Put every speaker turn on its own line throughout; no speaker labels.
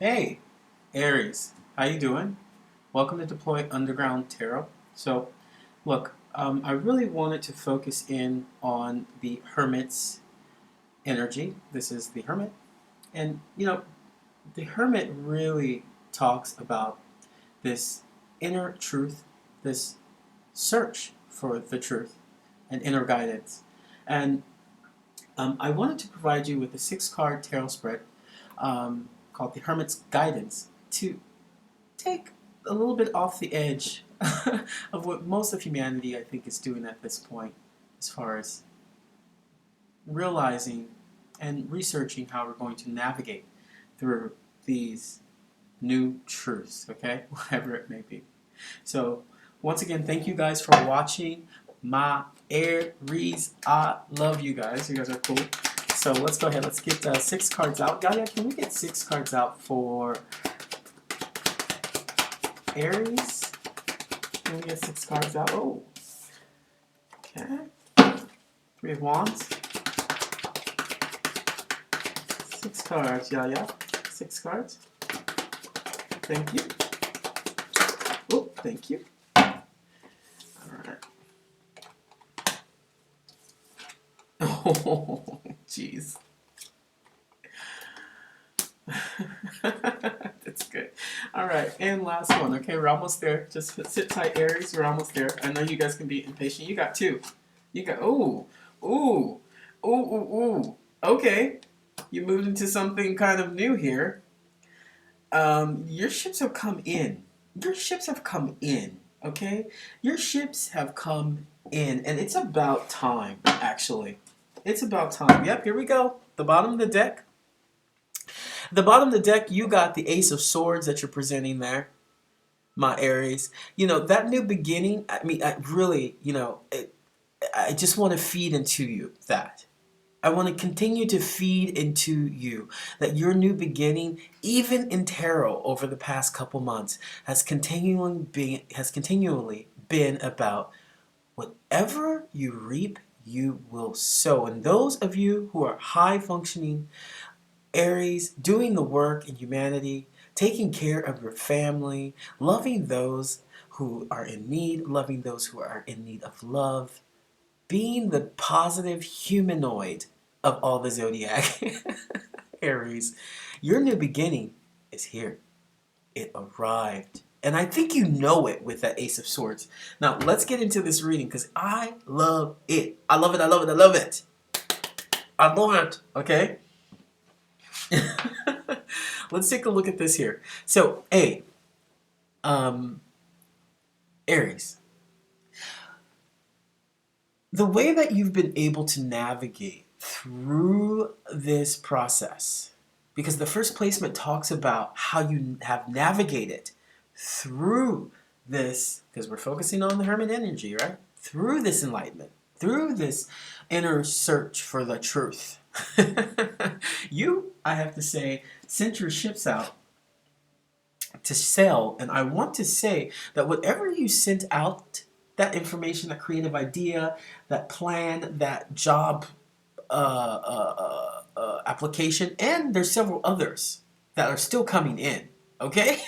Hey, Aries, how you doing? Welcome to Deploy Underground Tarot. So, look, I really wanted to focus in on the Hermit's energy. This is the Hermit, and the Hermit really talks about this inner truth, this search for the truth, and inner guidance. And I wanted to provide you with a six-card tarot spread called the Hermit's Guidance to take a little bit off the edge of what most of humanity, I think, is doing at this point, as far as realizing and researching how we're going to navigate through these new truths, okay? Whatever it may be. So, once again, thank you guys for watching my Aries. I love you guys. You guys are cool. So, let's go ahead. Let's get six cards out. Gaia, can we get six cards out for Aries? Can we get six cards out? Oh, okay. Three of Wands. Six cards, yeah. Six cards. Thank you. Oh, thank you. Alright. Oh, jeez. That's good. Alright, and last one. Okay, we're almost there. Just sit tight, Aries. We're almost there. I know you guys can be impatient. You got two. You got, ooh. Okay. You moved into something kind of new here. Your ships have come in. Your ships have come in, okay? Your ships have come in, and it's about time, actually. It's about time. Yep, here we go. The bottom of the deck. The bottom of the deck, you got the Ace of Swords that you're presenting there, my Aries. You know, that new beginning, I mean, I really, I just want to feed into you that. I want to continue to feed into you that your new beginning, even in tarot over the past couple months, has continually been about whatever you reap, you will sow. And those of you who are high functioning Aries, doing the work in humanity, taking care of your family, loving those who are in need, loving those who are in need of love, being the positive humanoid of all the zodiac Aries, your new beginning is here. It arrived. And I think you know it with that Ace of Swords. Now, let's get into this reading because I love it. I love it. I love it. I love it. I love it. Okay? Let's take a look at this here. So, Aries. The way that you've been able to navigate through this process, because the first placement talks about how you have navigated through this, because we're focusing on the Hermit energy, right? Through this enlightenment, through this inner search for the truth. You, I have to say, sent your ships out to sail, and I want to say that whatever you sent out, that information, that creative idea, that plan, that job application, and there's several others that are still coming in, okay?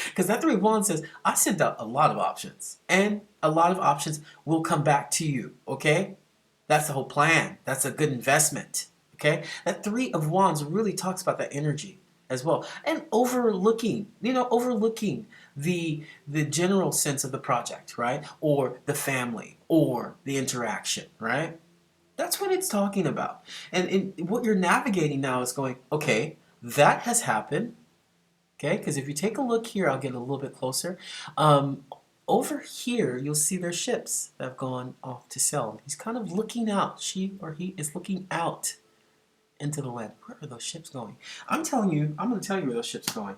Because that Three of Wands says, I sent out a lot of options, and a lot of options will come back to you, okay? That's the whole plan. That's a good investment, okay? That Three of Wands really talks about that energy as well, and overlooking the general sense of the project, right? Or the family, or the interaction, right? That's what it's talking about. And what you're navigating now is going, okay, that has happened. Okay, because if you take a look here, I'll get a little bit closer. Over here, you'll see their ships that have gone off to sail. He's kind of looking out. She or he is looking out into the land. Where are those ships going? I'm telling you, I'm going to tell you where those ships are going.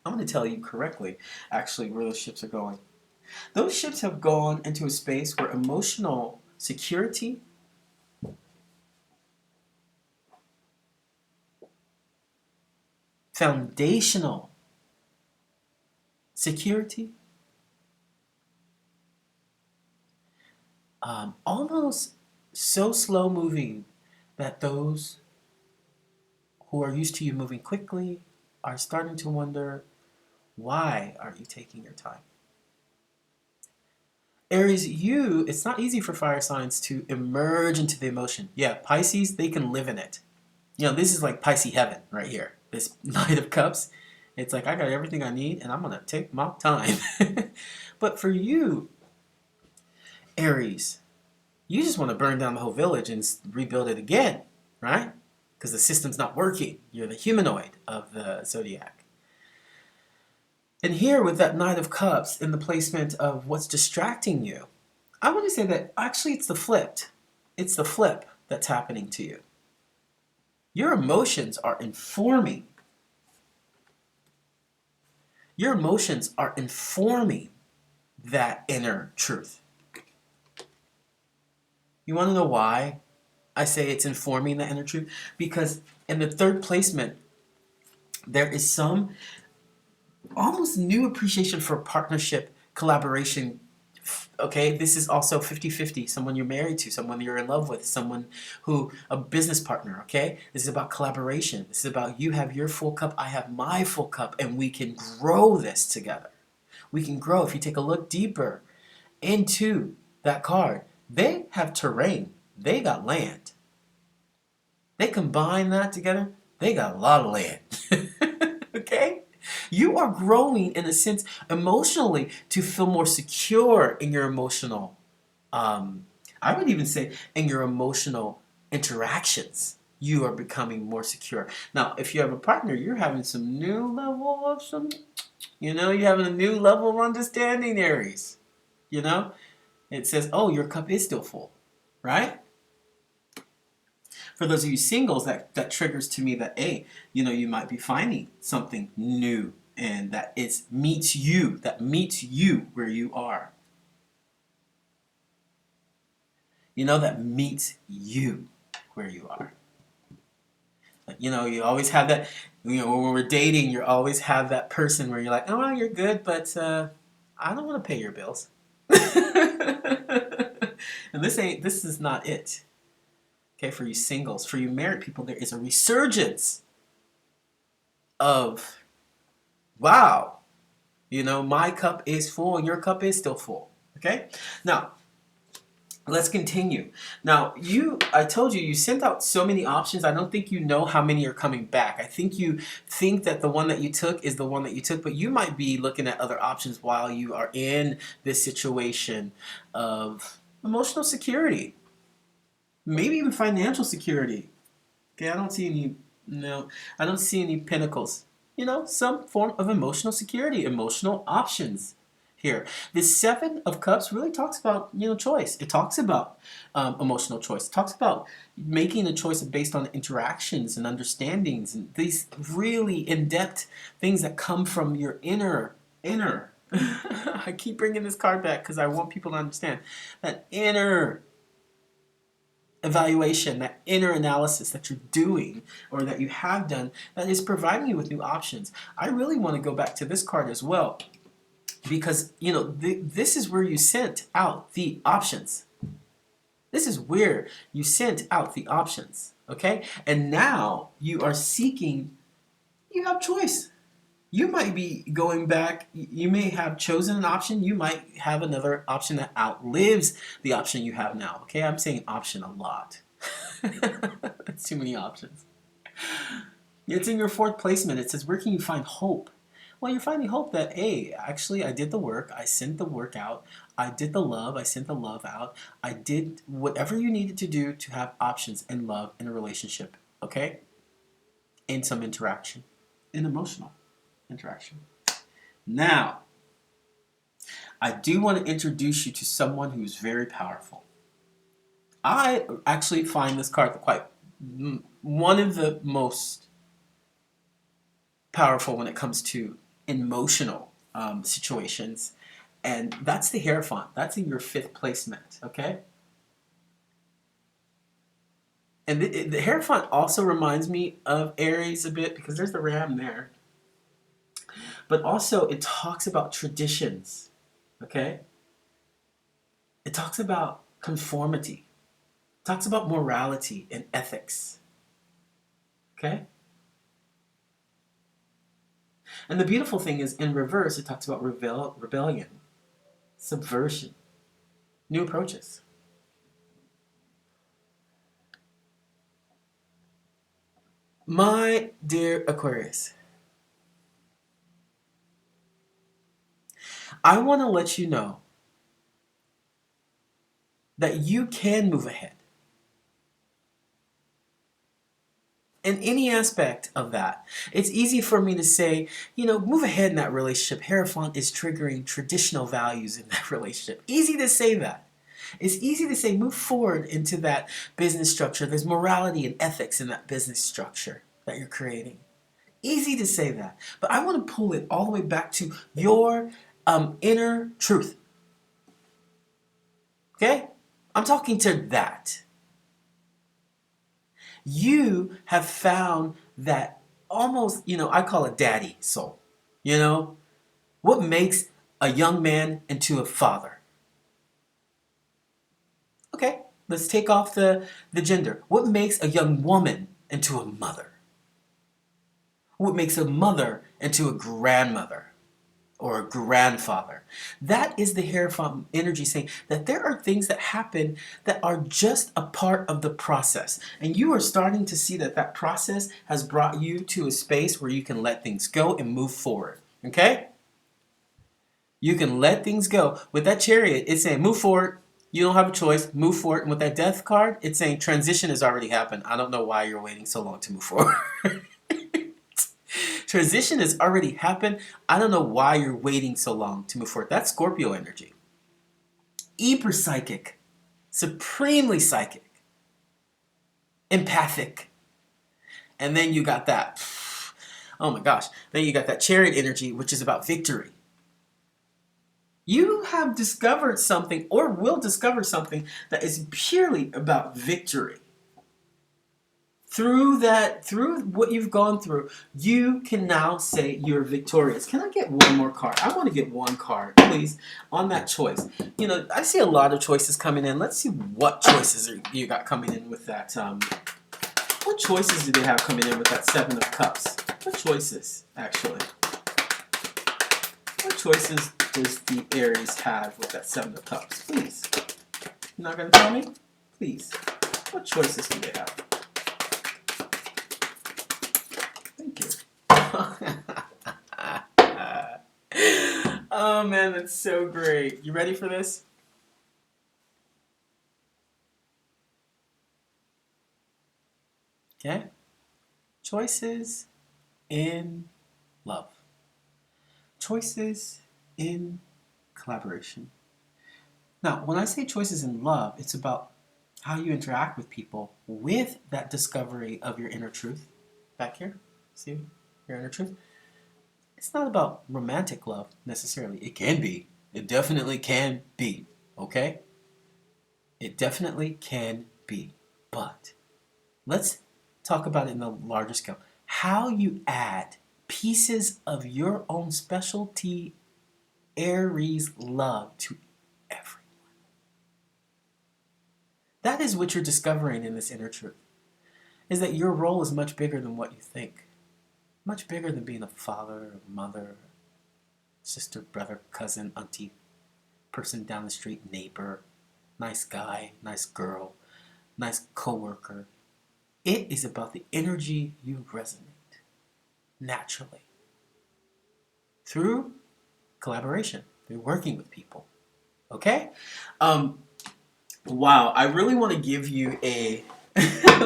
I'm going to tell you correctly, actually, where those ships are going. Those ships have gone into a space where emotional security, foundational security, almost so slow moving that those who are used to you moving quickly, are starting to wonder, why aren't you taking your time? Aries, it's not easy for fire signs to emerge into the emotion. Yeah, Pisces, they can live in it. This is like Pisces heaven right here. This Knight of Cups. It's like, I got everything I need and I'm going to take my time. But for you, Aries, you just want to burn down the whole village and rebuild it again, right? Because the system's not working. You're the humanoid of the zodiac. And here with that Knight of Cups in the placement of what's distracting you, I want to say that actually it's the flipped. It's the flip that's happening to you. Your emotions are informing. Your emotions are informing that inner truth. You want to know why I say it's informing the inner truth? Because in the third placement, there is some almost new appreciation for partnership, collaboration. Okay, this is also 50-50. Someone you're married to, someone you're in love with, a business partner, okay? This is about collaboration. This is about you have your full cup, I have my full cup, and we can grow this together. We can grow. If you take a look deeper into that card, they have terrain. They got land. They combine that together, they got a lot of land. Okay? You are growing in a sense emotionally to feel more secure in your emotional, I would even say in your emotional interactions. You are becoming more secure. Now, if you have a partner, you're having some new level of you're having a new level of understanding, Aries. It says, oh, your cup is still full, right? For those of you singles, that triggers to me that, hey, you might be finding something new and that meets you where you are. That meets you where you are. You always have that, when we're dating, you always have that person where you're like, oh, well, you're good, but I don't want to pay your bills. And this is not it. Okay, for you singles, for you married people, there is a resurgence of, wow, my cup is full and your cup is still full. Okay? Now, let's continue. Now, I told you sent out so many options. I don't think you know how many are coming back. I think you think that the one that you took is the one that you took, but you might be looking at other options while you are in this situation of emotional security. Maybe even financial security. Okay, I don't see any pentacles. Some form of emotional security, emotional options here. This Seven of Cups really talks about, choice. It talks about emotional choice. It talks about making a choice based on interactions and understandings and these really in-depth things that come from your inner. I keep bringing this card back because I want people to understand that inner evaluation, that inner analysis that you're doing or that you have done that is providing you with new options. I really want to go back to this card as well because, this is where you sent out the options. This is where you sent out the options, okay? And now you are seeking, you have choice. You might be going back, you may have chosen an option, you might have another option that outlives the option you have now. Okay, I'm saying option a lot. That's too many options. It's in your fourth placement. It says, where can you find hope? Well, you're finding hope that, hey, actually I did the work, I sent the work out, I did the love, I sent the love out, I did whatever you needed to do to have options in love, in a relationship, okay? In some interaction, in emotional interaction. Now, I do want to introduce you to someone who is very powerful. I actually find this card quite one of the most powerful when it comes to emotional situations, and that's the Hierophant. That's in your fifth placement, okay? And the Hierophant also reminds me of Aries a bit because there's the ram there. But also, it talks about traditions, okay? It talks about conformity. It talks about morality and ethics, okay? And the beautiful thing is, in reverse, it talks about rebellion, subversion, new approaches. My dear Aquarius, I want to let you know that you can move ahead in any aspect of that. It's easy for me to say, move ahead in that relationship. Hierophant is triggering traditional values in that relationship. Easy to say that. It's easy to say move forward into that business structure. There's morality and ethics in that business structure that you're creating. Easy to say that. But I want to pull it all the way back to your inner truth. Okay? I'm talking to that. You have found that almost, I call it daddy soul. What makes a young man into a father? Okay, let's take off the gender. What makes a young woman into a mother? What makes a mother into a grandmother or a grandfather? That is the Hierophant energy saying that there are things that happen that are just a part of the process. And you are starting to see that that process has brought you to a space where you can let things go and move forward. Okay? You can let things go. With that Chariot, it's saying move forward. You don't have a choice. Move forward. And with that Death card, it's saying transition has already happened. I don't know why you're waiting so long to move forward. Transition has already happened. I don't know why you're waiting so long to move forward. That's Scorpio energy. Hyper psychic. Supremely psychic. Empathic. And then you got that. Oh my gosh. Then you got that Chariot energy, which is about victory. You have discovered something or will discover something that is purely about victory. Through what you've gone through, you can now say you're victorious. Can I get one more card? I want to get one card, please, on that choice. I see a lot of choices coming in. Let's see what choices you got coming in with that. What choices do they have coming in with that Seven of Cups? What choices, actually? What choices does the Aries have with that Seven of Cups? Please. You're not going to tell me? Please. What choices do they have? Thank you. Oh man, that's so great. You ready for this? Okay. Choices in love. Choices in collaboration. Now, when I say choices in love, it's about how you interact with people with that discovery of your inner truth. Back here, see your inner truth? It's not about romantic love necessarily. It can be. It definitely can be. Okay? It definitely can be. But let's talk about it in the larger scale. How you add pieces of your own specialty Aries love to everyone. That is what you're discovering in this inner truth. Is that your role is much bigger than what you think. Much bigger than being a father, a mother, sister, brother, cousin, auntie, person down the street, neighbor, nice guy, nice girl, nice coworker. It is about the energy you resonate naturally through collaboration, through working with people. Okay? Wow, I really want to give you a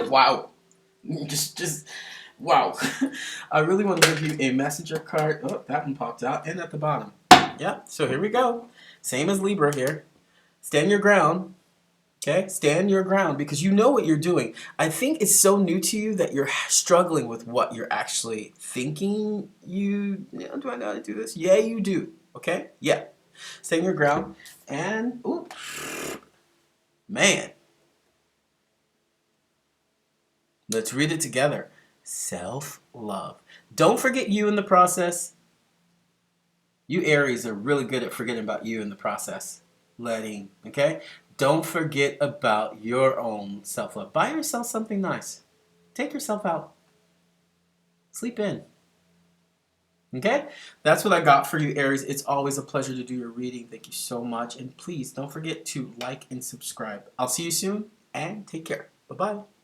wow. Just wow. I really want to give you a messenger card. Oh, that one popped out and at the bottom. Yeah, so here we go. Same as Libra here. Stand your ground. Okay? Stand your ground because you know what you're doing. I think it's so new to you that you're struggling with what you're actually thinking. Do I know how to do this? Yeah, you do. Okay? Yeah. Stand your ground. And, ooh, man. Let's read it together. Self-love. Don't forget you in the process. You Aries are really good at forgetting about you in the process. Okay? Don't forget about your own self-love. Buy yourself something nice. Take yourself out. Sleep in. Okay? That's what I got for you, Aries. It's always a pleasure to do your reading. Thank you so much. And please don't forget to like and subscribe. I'll see you soon and take care. Bye-bye.